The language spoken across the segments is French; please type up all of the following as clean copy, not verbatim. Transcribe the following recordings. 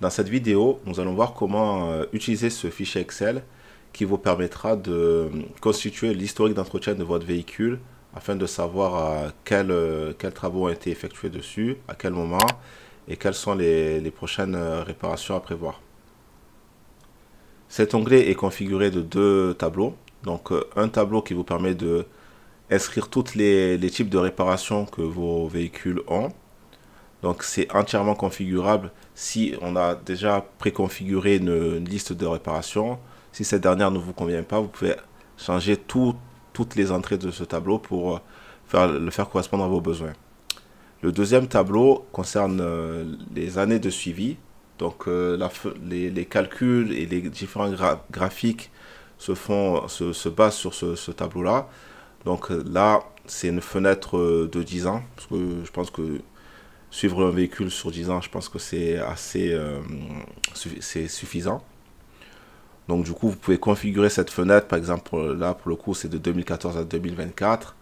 Dans cette vidéo, nous allons voir comment utiliser ce fichier Excel qui vous permettra de constituer l'historique d'entretien de votre véhicule afin de savoir quels travaux ont été effectués dessus, à quel moment et quelles sont les prochaines réparations à prévoir. Cet onglet est configuré de deux tableaux. Donc un tableau qui vous permet de inscrire tous les types de réparations que vos véhicules ont. Donc c'est entièrement configurable si on a déjà préconfiguré une liste de réparations. Si cette dernière ne vous convient pas, vous pouvez changer toutes les entrées de ce tableau pour le faire correspondre à vos besoins. Le deuxième tableau concerne les années de suivi. Donc les calculs et les différents graphiques se basent sur ce tableau-là. Donc là, c'est une fenêtre de 10 ans, parce que je pense que suivre un véhicule sur 10 ans, je pense que c'est assez c'est suffisant. Donc du coup, vous pouvez configurer cette fenêtre, par exemple, là pour le coup, c'est de 2014 à 2024.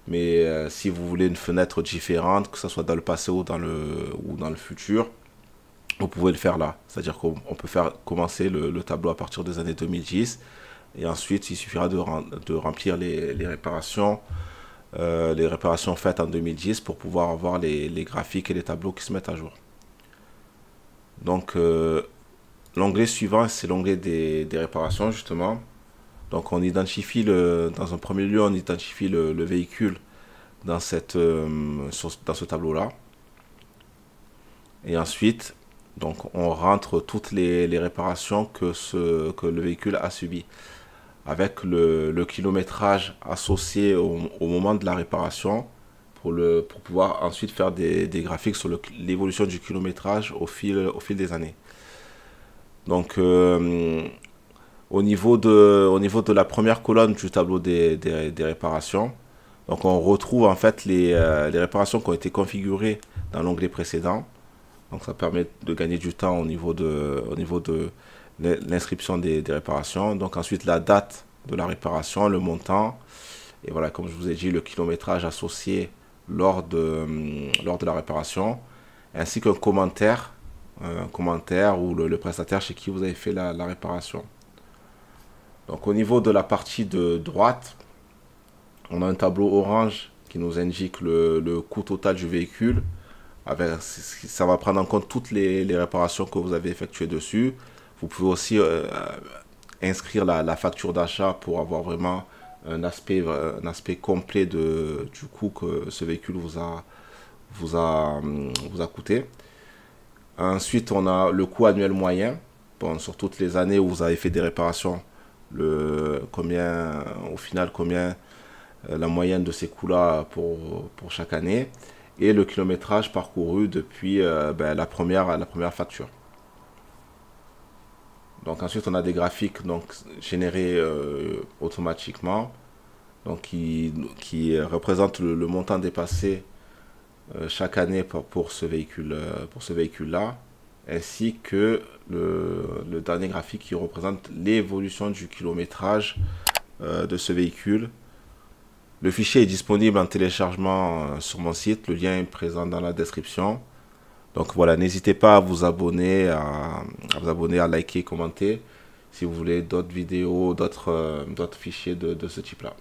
Mais si vous voulez une fenêtre différente, que ce soit dans le passé ou dans le futur, vous pouvez le faire là. C'est-à-dire qu'on peut faire commencer le tableau à partir des années 2010. Et ensuite, il suffira de remplir les réparations faites en 2010 pour pouvoir avoir les graphiques et les tableaux qui se mettent à jour. Donc, l'onglet suivant, c'est l'onglet des réparations, justement. Donc, on identifie dans un premier lieu, on identifie le véhicule dans ce tableau-là. Et ensuite, donc, on rentre toutes les réparations que le véhicule a subies, avec le kilométrage associé au moment de la réparation pour pouvoir ensuite faire des graphiques sur l'évolution du kilométrage au fil des années. Donc, au niveau de la première colonne du tableau des réparations, donc on retrouve en fait les réparations qui ont été configurées dans l'onglet précédent. Donc ça permet de gagner du temps au niveau de l'inscription des réparations. Donc ensuite la date de la réparation, le montant, et voilà, comme je vous ai dit, le kilométrage associé lors de la réparation, ainsi qu'un commentaire, où le prestataire chez qui vous avez fait la réparation. Donc au niveau de la partie de droite, on a un tableau orange qui nous indique le coût total du véhicule. Ça va prendre en compte toutes les réparations que vous avez effectuées dessus. Vous pouvez aussi inscrire la facture d'achat pour avoir vraiment un aspect complet du coût que ce véhicule vous a coûté. Ensuite, on a le coût annuel moyen. Bon, sur toutes les années où vous avez fait des réparations, au final, la moyenne de ces coûts-là pour chaque année. Et le kilométrage parcouru depuis la première facture. Donc ensuite on a des graphiques générés automatiquement, donc qui représentent le montant dépassé chaque année pour ce véhicule là, ainsi que le dernier graphique qui représente l'évolution du kilométrage de ce véhicule. Le fichier est disponible en téléchargement sur mon site, le lien est présent dans la description. Donc voilà, n'hésitez pas à vous abonner, à liker, commenter si vous voulez d'autres vidéos, d'autres fichiers de ce type-là.